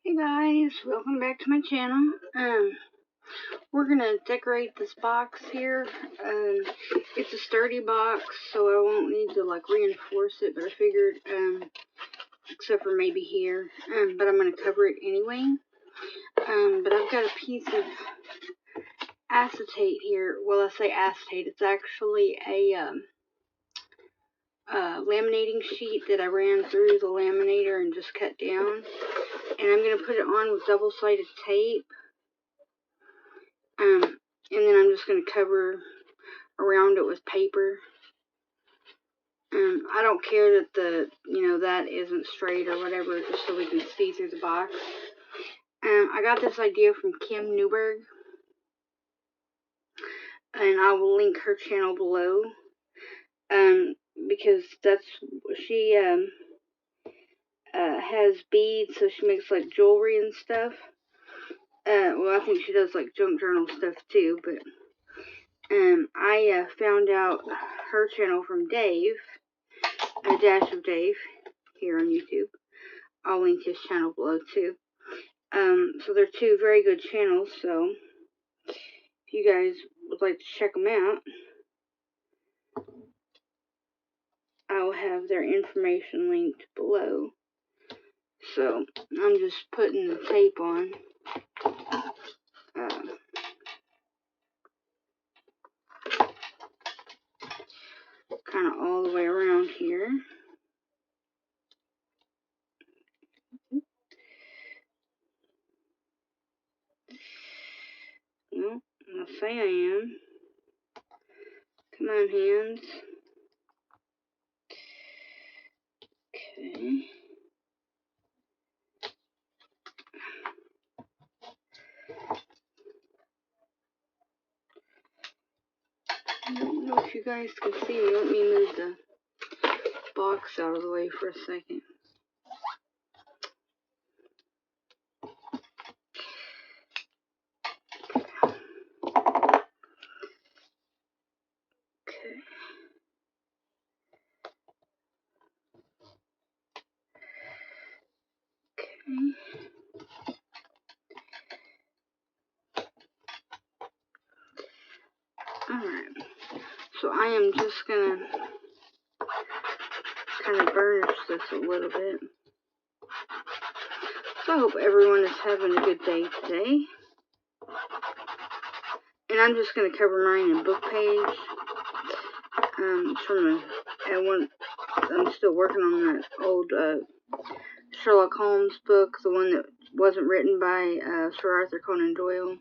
Hey guys, welcome back to my channel. We're gonna decorate this box here. It's a sturdy box, so I won't need to like reinforce it, but I figured, except for maybe here, but I'm gonna cover it anyway. But I've got a piece of acetate here. Well, I say acetate, it's actually a laminating sheet that I ran through the laminator and just cut down. And I'm going to put it on with double-sided tape. And then I'm just going to cover around it with paper. I don't care that that isn't straight or whatever, just so we can see through the box. I got this idea from Kim Newberg. And I will link her channel below. Because she has beads, so she makes like jewelry and stuff. Well, I think she does like junk journal stuff too, but I found out her channel from Dave, a dash of Dave, here on YouTube. I'll link his channel below too. So they're two very good channels, so if you guys would like to check them out, I will have their information linked below. So I'm just putting the tape on. Kind of all the way around here. Well, I'll say I am. Come on, hands. Okay. I don't know if you guys can see me. Let me move the box out of the way for a second. Okay. Alright. So I am just gonna kind of burnish this a little bit. So I hope everyone is having a good day today. And I'm just going to cover mine in book page. I'm still working on that old Sherlock Holmes book, the one that wasn't written by Sir Arthur Conan Doyle.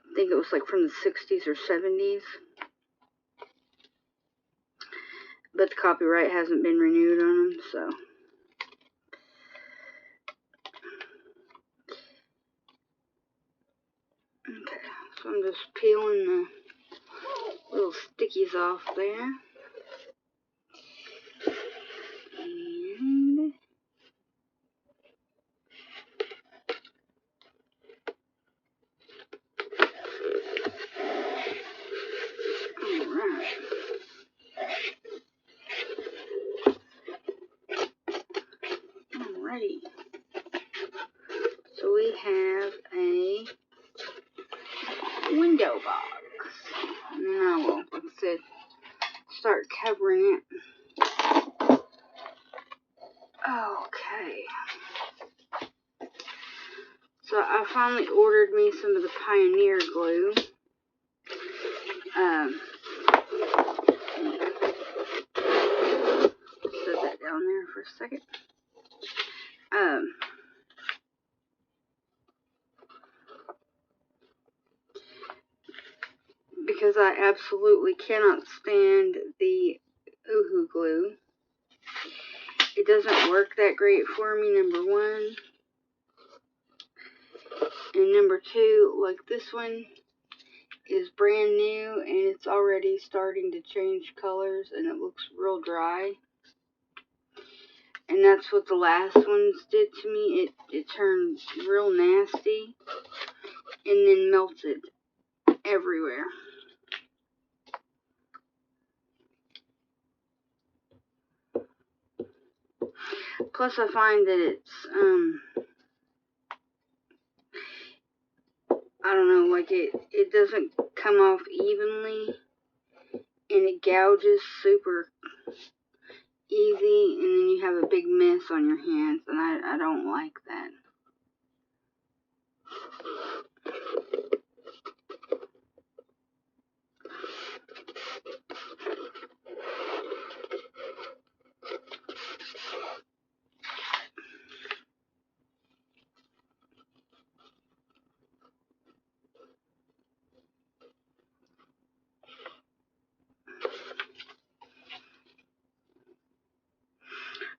I think it was like from the 60s or 70s. But the copyright hasn't been renewed on them, so. Okay, so I'm just peeling the little stickies off there. And alright. Alrighty. So we have a window box. Now we'll, like I said, start covering it. Okay. So I finally ordered me some of the Pioneer glue. Set that down there for a second. Because I absolutely cannot stand the Uhu glue. It doesn't work that great for me, number one. And number two, like this one is brand new and it's already starting to change colors and it looks real dry. And that's what the last ones did to me. It turned real nasty and then melted everywhere. Plus I find that it's, I don't know, like it doesn't come off evenly, and it gouges super easy, and then you have a big mess on your hands, and I don't like that.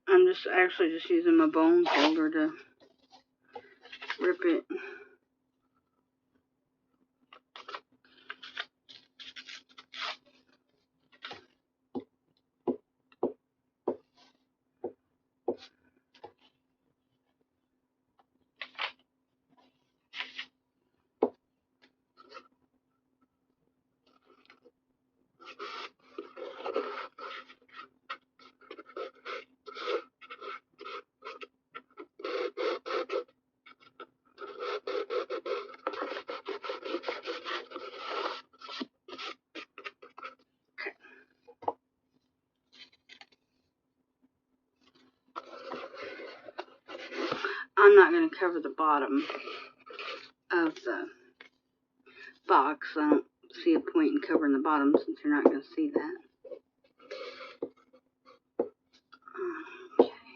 I'm actually just using my bone folder to rip it. I'm not going to cover the bottom of the box. I don't see a point in covering the bottom since you're not going to see that. Okay.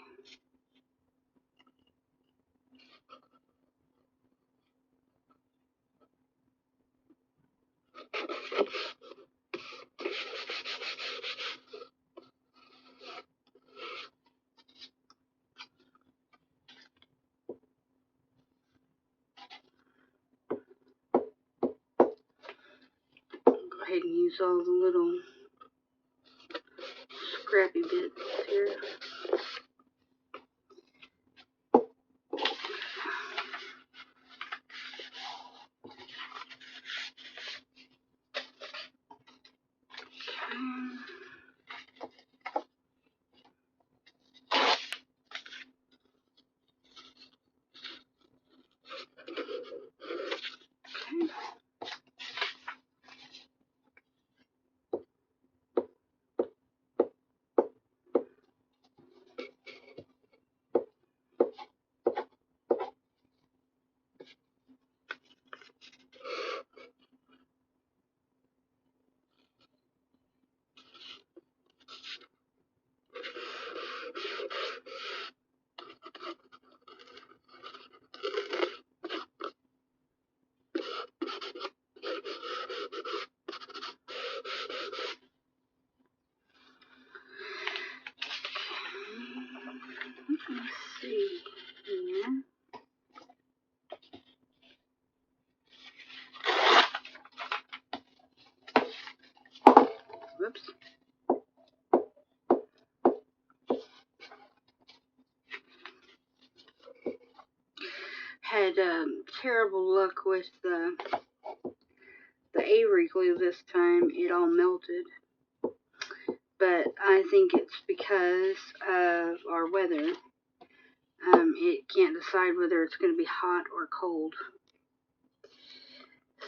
Go ahead and use all the little scrappy bits here. Let's see here. Whoops. Had terrible luck with the Avery glue this time. It all melted. But I think it's because of our weather. It can't decide whether it's going to be hot or cold.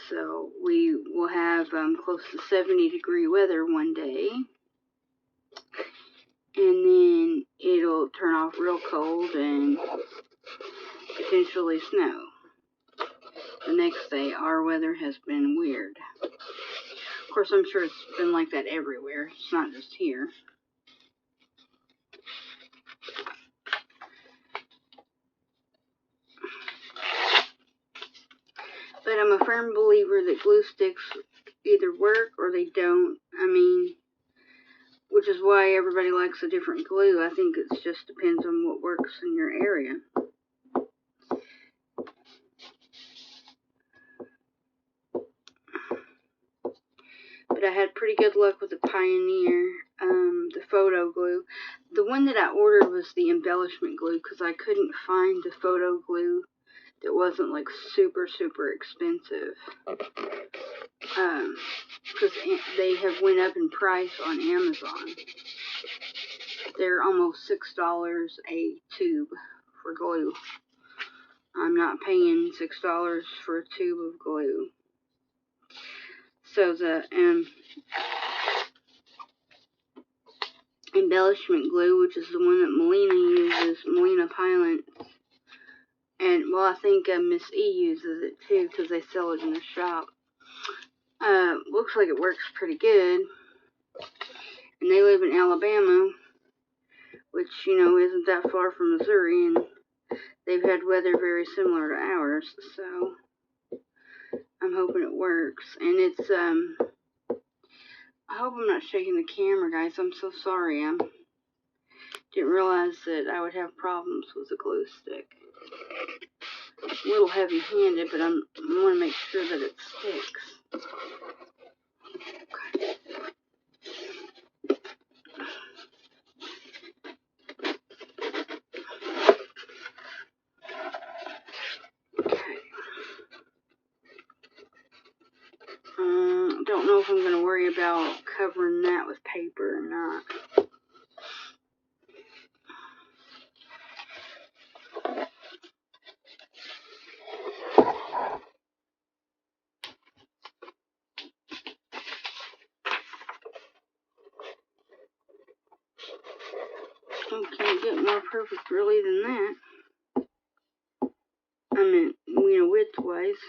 So we will have close to 70-degree weather one day. And then it'll turn off real cold and potentially snow. The next day, our weather has been weird. Of course, I'm sure it's been like that everywhere. It's not just here. But I'm a firm believer that glue sticks either work or they don't. I mean, which is why everybody likes a different glue. I think it just depends on what works in your area. But I had pretty good luck with the Pioneer, the photo glue. The one that I ordered was the embellishment glue because I couldn't find the photo glue that wasn't like super expensive. Because they have went up in price on Amazon. they're almost $6 a tube for glue. I'm not paying $6 for a tube of glue. So the embellishment glue, which is the one that Melina uses, Melina Pilot, and well, I think Miss E uses it too because they sell it in the shop. Looks like it works pretty good. And they live in Alabama, which, you know, isn't that far from Missouri, and they've had weather very similar to ours, so I'm hoping it works. And it's, I hope I'm not shaking the camera, guys. I'm so sorry. I didn't realize that I would have problems with the glue stick. It's a little heavy-handed, but I want to make sure that it sticks. Okay. Don't know if I'm going to worry about covering that with paper or not. I can't get more perfect really than that. I mean, you know, width-wise.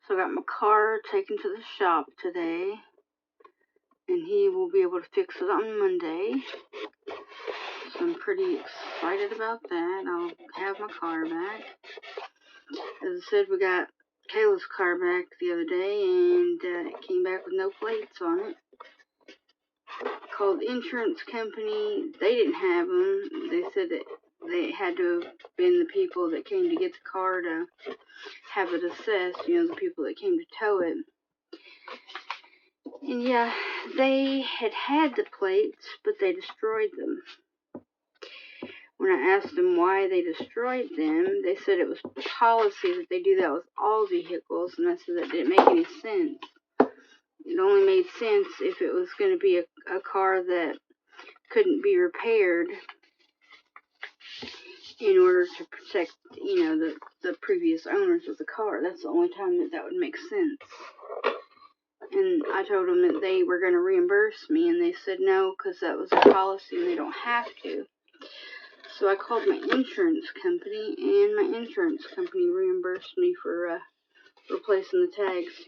So I got my car taken to the shop today, and he will be able to fix it on Monday. So I'm pretty excited about that. I'll have my car back. As I said, we got Kayla's car back the other day, and it came back with no plates on it. Called the insurance company. They didn't have them. They said that they had to have been the people that came to get the car to have it assessed, you know, the people that came to tow it. And yeah, they had the plates, but they destroyed them. When I asked them why they destroyed them, they said it was policy that they do that with all vehicles, and I said that didn't make any sense. It only made sense if it was going to be a car that couldn't be repaired in order to protect, you know, the previous owners of the car. That's the only time that would make sense. And I told them that they were going to reimburse me, and they said no, because that was their policy and they don't have to. So I called my insurance company, and my insurance company reimbursed me for replacing the tags.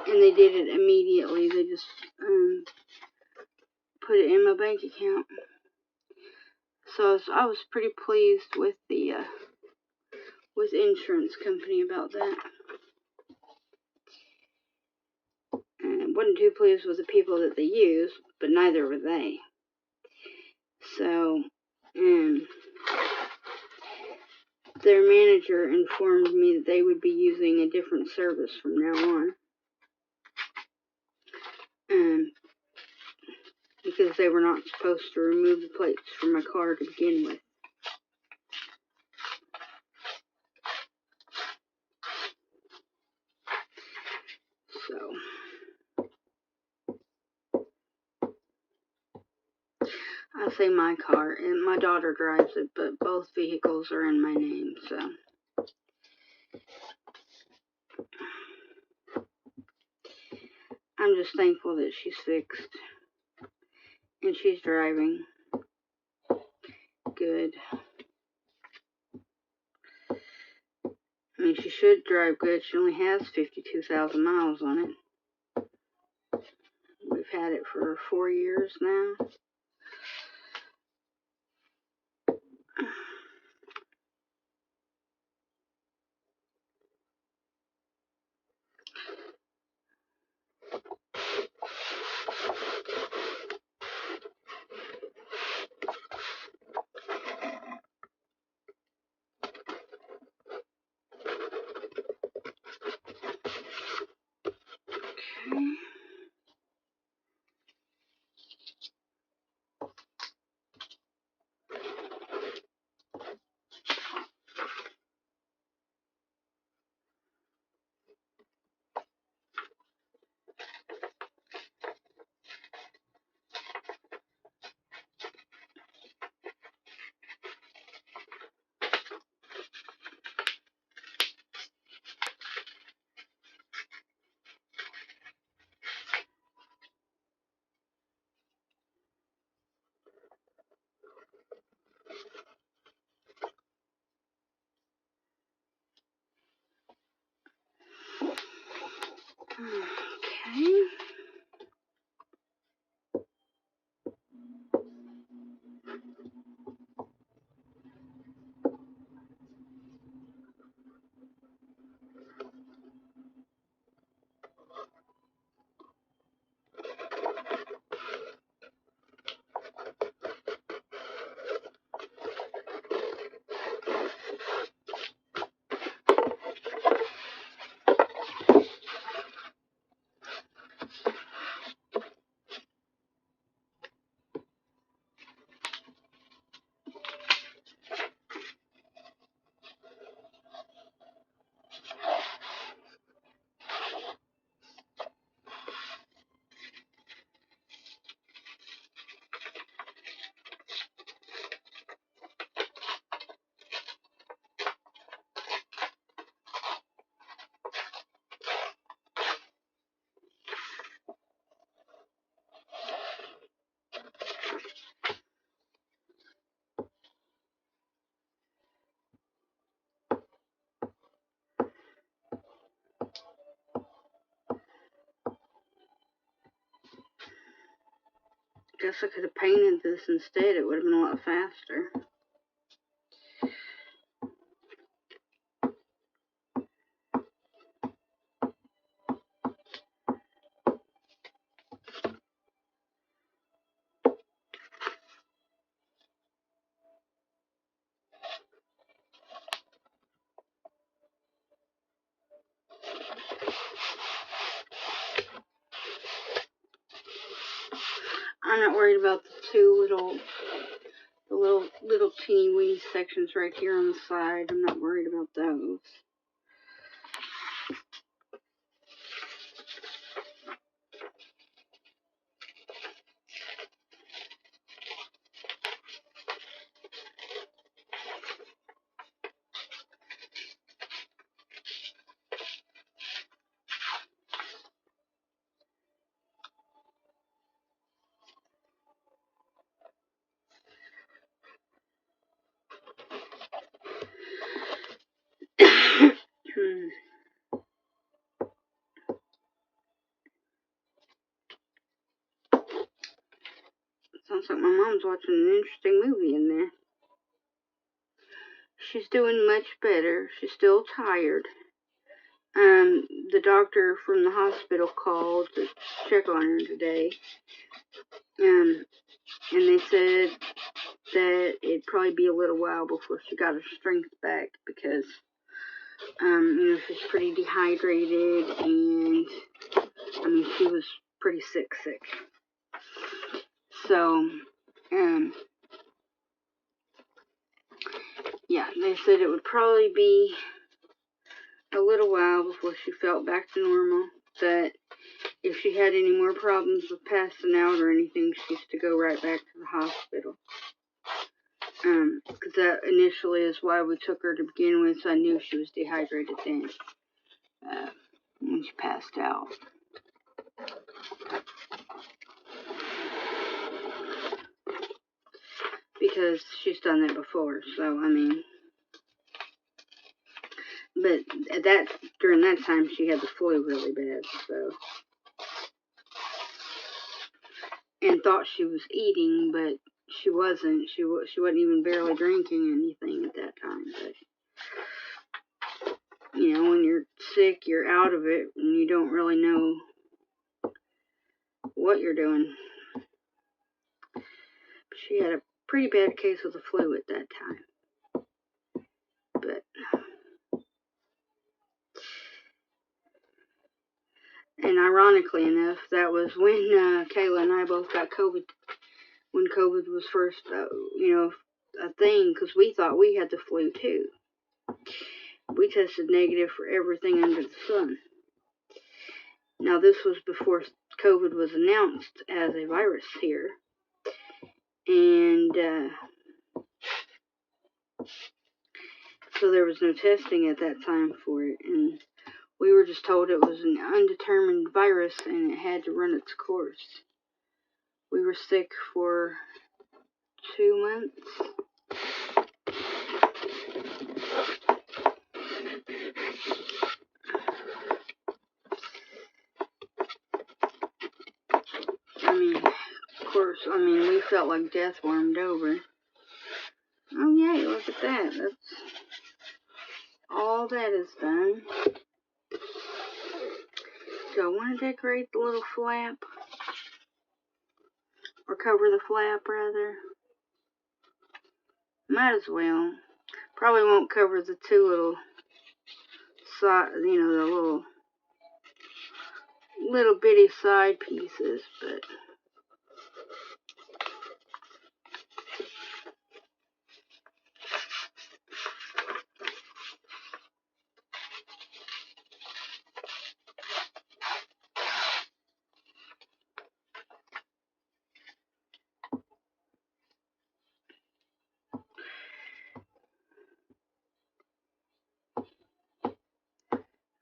And they did it immediately. They just put it in my bank account. So I was pretty pleased with the with insurance company about that. And I wasn't too pleased with the people that they used, but neither were they. So, their manager informed me that they would be using a different service from now on. Because they were not supposed to remove the plates from my car to begin with. So, I say my car, and my daughter drives it, but both vehicles are in my name, so. I'm just thankful that she's fixed and she's driving good. I mean, she should drive good. She only has 52,000 miles on it. We've had it for 4 years now. Okay. Okay. Guess I could have painted this instead. It would have been a lot faster. I'm not worried about the two little teeny weeny sections right here on the side. I'm not worried about those. Sounds like my mom's watching an interesting movie in there. She's doing much better. She's still tired. The doctor from the hospital called to check on her today. And they said that it'd probably be a little while before she got her strength back because, she's pretty dehydrated and, she was pretty sick. So, yeah, they said it would probably be a little while before she felt back to normal, but if she had any more problems with passing out or anything, she used to go right back to the hospital. Because that initially is why we took her to begin with, so I knew she was dehydrated then, when she passed out. Because she's done that before, so, I mean, but during that time, she had the flu really bad, so, and thought she was eating, but she wasn't. She wasn't even barely drinking anything at that time, but, you know, when you're sick, you're out of it, and you don't really know what you're doing. She had a pretty bad case of the flu at that time, but, and ironically enough, that was when Kayla and I both got COVID, when COVID was first, a thing, because we thought we had the flu too. We tested negative for everything under the sun. Now, this was before COVID was announced as a virus here, and so there was no testing at that time for it, and we were just told it was an undetermined virus and it had to run its course. We were sick for 2 months. I mean, of course, we felt like death warmed over. Oh yay, look at that. That's all that is done. So I want to decorate the little flap, or cover the flap rather. Might as well. Probably won't cover the two little side, the little bitty side pieces, but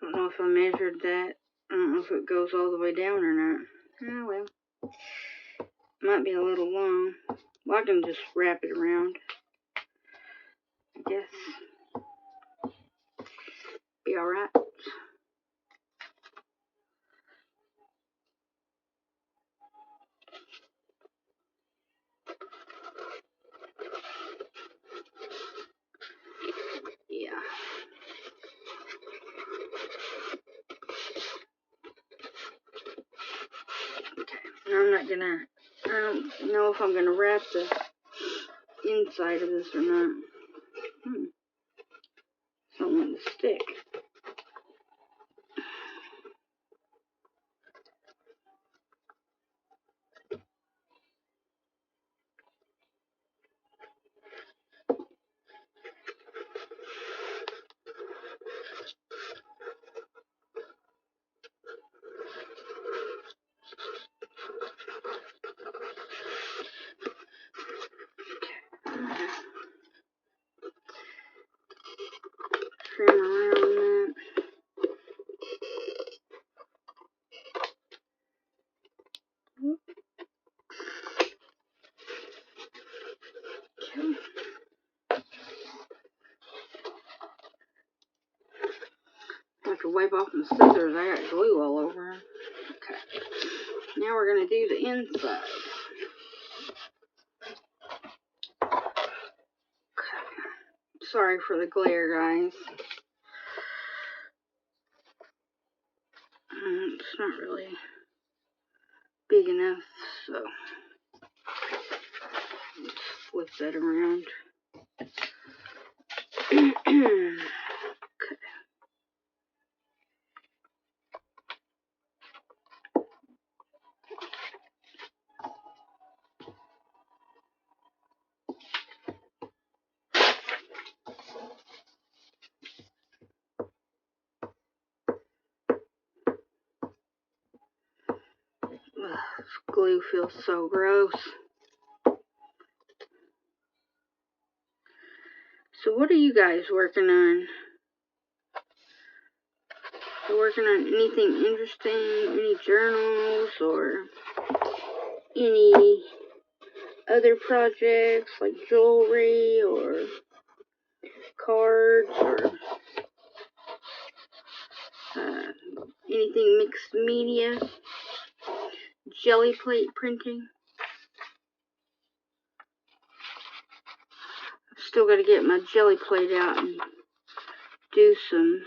I don't know if I measured that. I don't know if it goes all the way down or not. Oh well. Might be a little long. Well, I can just wrap it around, I guess. Be alright. Yeah. I don't know if I'm gonna wrap the inside of this or not. Don't want to stick. Trim around that. Okay. I have to wipe off my scissors. I got glue all over them. Okay. Now we're going to do the inside. Okay. Sorry for the glare, guys. It's not really big enough, so let's flip that around. Okay. glue feels so gross. So what are you guys working on? Are you working on anything interesting? Any journals or any other projects like jewelry or cards or anything mixed media? Jelly plate printing? I've still got to get my jelly plate out and do some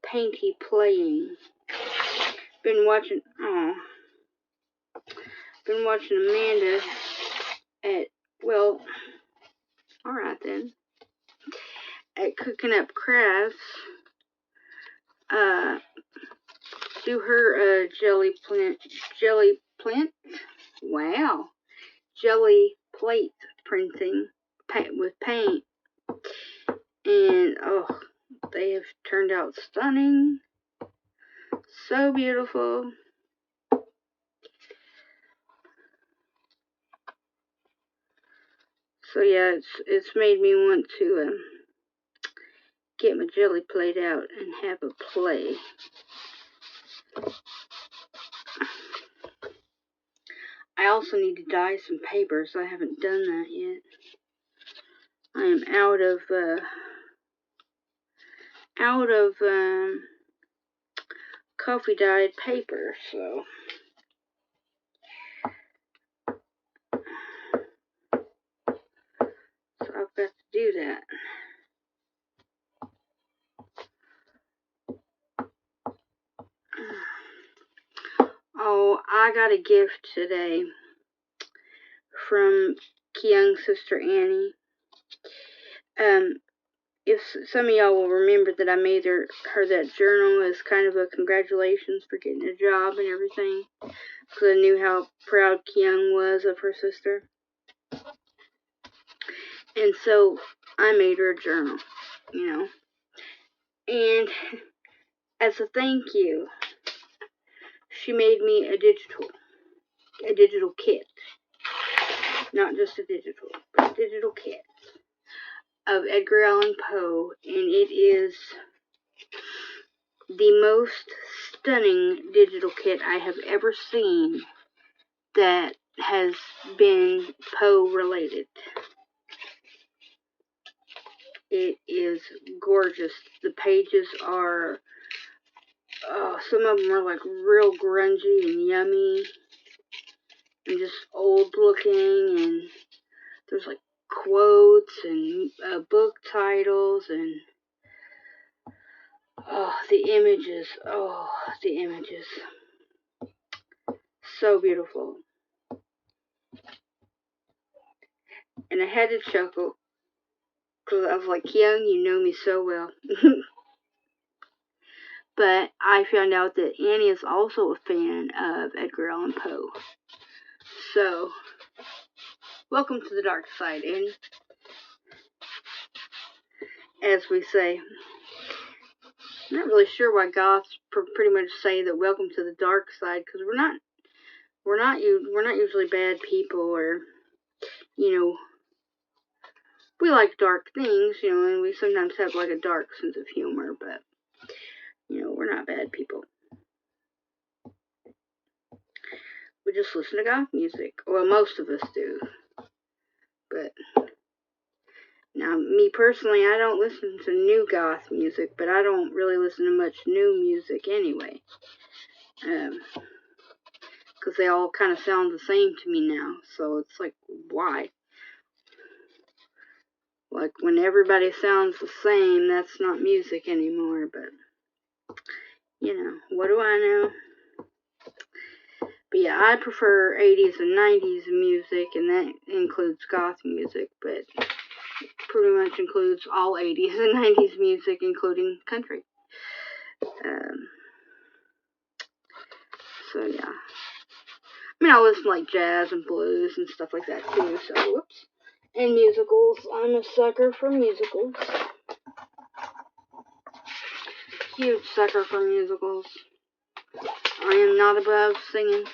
painty playing. Been watching Amanda at, well, alright then, at Cooking Up Crafts, do her jelly plate printing with paint, and oh, they have turned out stunning, so beautiful. So yeah, it's made me want to get my jelly plate out and have a play. I also need to dye some papers. I haven't done that yet. I am out of coffee dyed paper, so I've got to do that. Oh, I got a gift today from Kyung's sister Annie. If some of y'all will remember that I made her that journal as kind of a congratulations for getting a job and everything, because I knew how proud Kyung was of her sister. And so I made her a journal, you know. And as a thank you, she made me a digital kit. Not just a digital, but a digital kit of Edgar Allan Poe, and it is the most stunning digital kit I have ever seen that has been Poe related. It is gorgeous. The pages are, some of them are like real grungy and yummy and just old looking, and there's like quotes and book titles and the images. Oh, the images. So beautiful. And I had to chuckle because I was like, Kyung, you know me so well. But I found out that Annie is also a fan of Edgar Allan Poe. So, welcome to the dark side, Annie. As we say. I'm not really sure why goths pretty much say that welcome to the dark side, because we're not usually bad people, or, you know, we like dark things, you know, and we sometimes have like a dark sense of humor, but, you know, we're not bad people. We just listen to goth music. Well, most of us do. But now, me personally, I don't listen to new goth music, but I don't really listen to much new music anyway. Because they all kind of sound the same to me now. So it's like, why? Like, when everybody sounds the same, that's not music anymore. But, you know, what do I know? But yeah, I prefer 80s and 90s music, and that includes goth music, but pretty much includes all 80s and 90s music, including country. So yeah. I mean, I listen to like jazz and blues and stuff like that too, so whoops. And musicals. I'm a sucker for musicals. Huge sucker for musicals. I am not above singing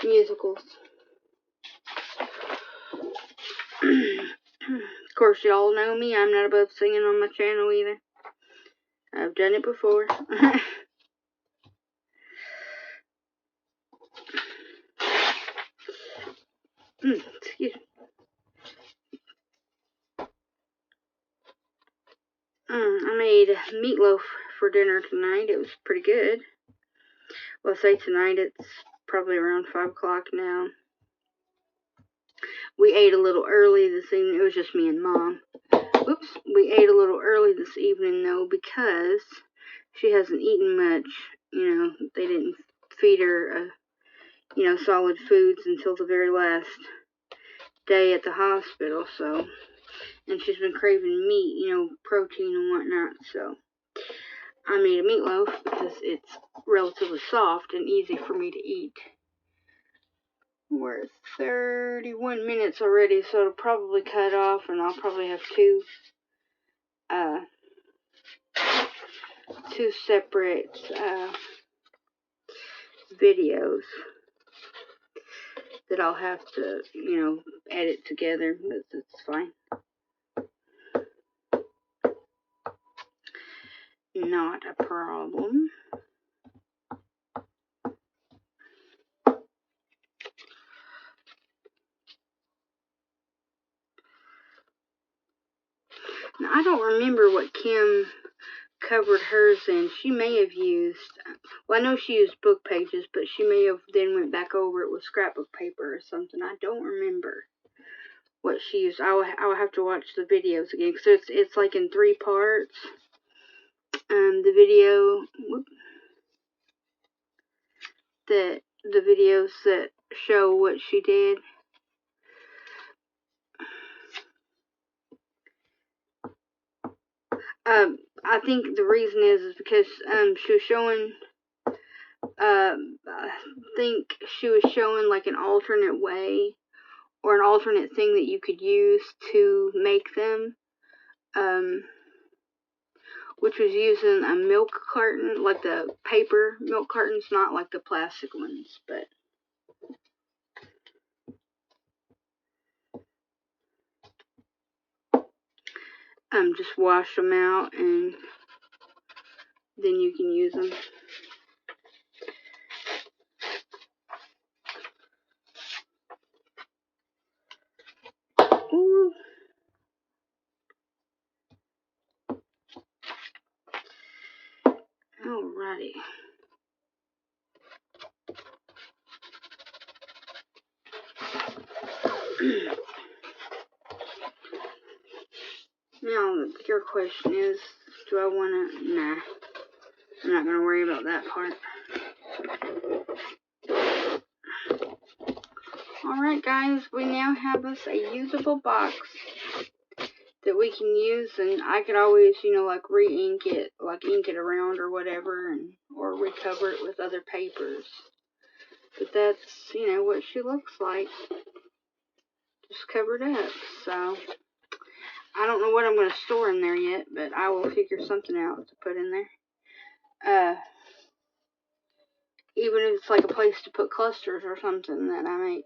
musicals. Of course, y'all know me. I'm not above singing on my channel either. I've done it before. Excuse me. I made meatloaf for dinner tonight. It was pretty good. Well, I say tonight, it's probably around 5 o'clock now. We ate a little early this evening. It was just me and Mom. Oops. We ate a little early this evening, though, because she hasn't eaten much. You know, they didn't feed her, solid foods until the very last day at the hospital, so. And she's been craving meat, protein and whatnot, so. I made a meatloaf because it's relatively soft and easy for me to eat. We're at 31 minutes already, so it'll probably cut off, and I'll probably have two separate videos that I'll have to, edit together, but it's fine. Not a problem. Now, I don't remember what Kim covered hers in. She may have used, well, I know she used book pages, but she may have then went back over it with scrapbook paper or something. I don't remember what she used. I will have to watch the videos again, because it's like in 3 parts. The video, the videos that show what she did. I think the reason is because she was showing, I think she was showing like an alternate way or an alternate thing that you could use to make them, which was using a milk carton, like the paper milk cartons, not like the plastic ones, but just wash them out and then you can use them. Ooh. Alrighty. Now, your question is, do I want to? Nah. I'm not going to worry about that part. Alright, guys. We now have us a usable box that we can use, and I could always, like re-ink it, like ink it around or whatever, or recover it with other papers. But that's, what she looks like. Just covered up, so. I don't know what I'm going to store in there yet, but I will figure something out to put in there. Even if it's like a place to put clusters or something that I make.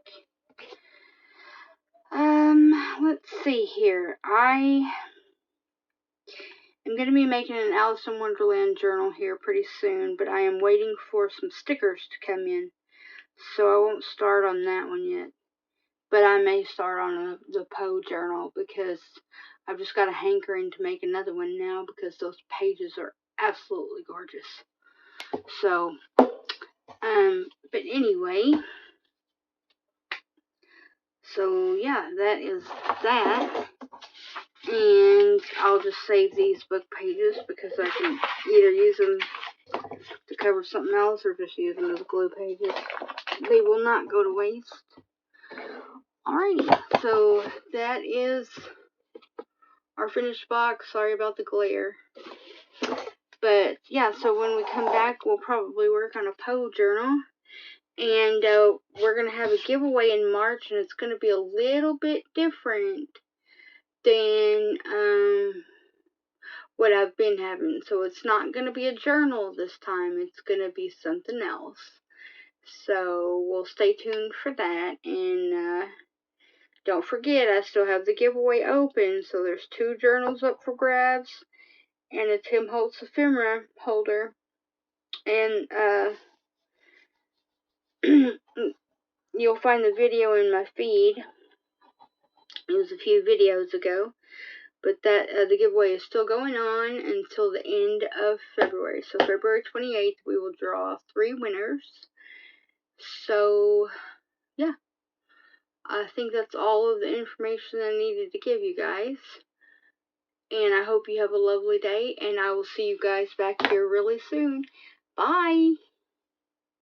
Let's see here. I am going to be making an Alice in Wonderland journal here pretty soon, but I am waiting for some stickers to come in, so I won't start on that one yet. But I may start on the Poe journal, because I've just got a hankering to make another one now, because those pages are absolutely gorgeous. So, but anyway, so yeah, that is that. And I'll just save these book pages, because I can either use them to cover something else or just use them as glue pages. They will not go to waste. Alrighty, so that is our finished box. Sorry about the glare. But yeah, so when we come back, we'll probably work on a Poe journal. And we're going to have a giveaway in March, and it's going to be a little bit different than what I've been having. So it's not going to be a journal this time. It's going to be something else. So we'll stay tuned for that. And don't forget, I still have the giveaway open. So there's 2 journals up for grabs and a Tim Holtz ephemera holder. And you'll find the video in my feed. It was a few videos ago. But that the giveaway is still going on until the end of February. So February 28th, we will draw 3 winners. So, yeah. I think that's all of the information I needed to give you guys. And I hope you have a lovely day. And I will see you guys back here really soon. Bye!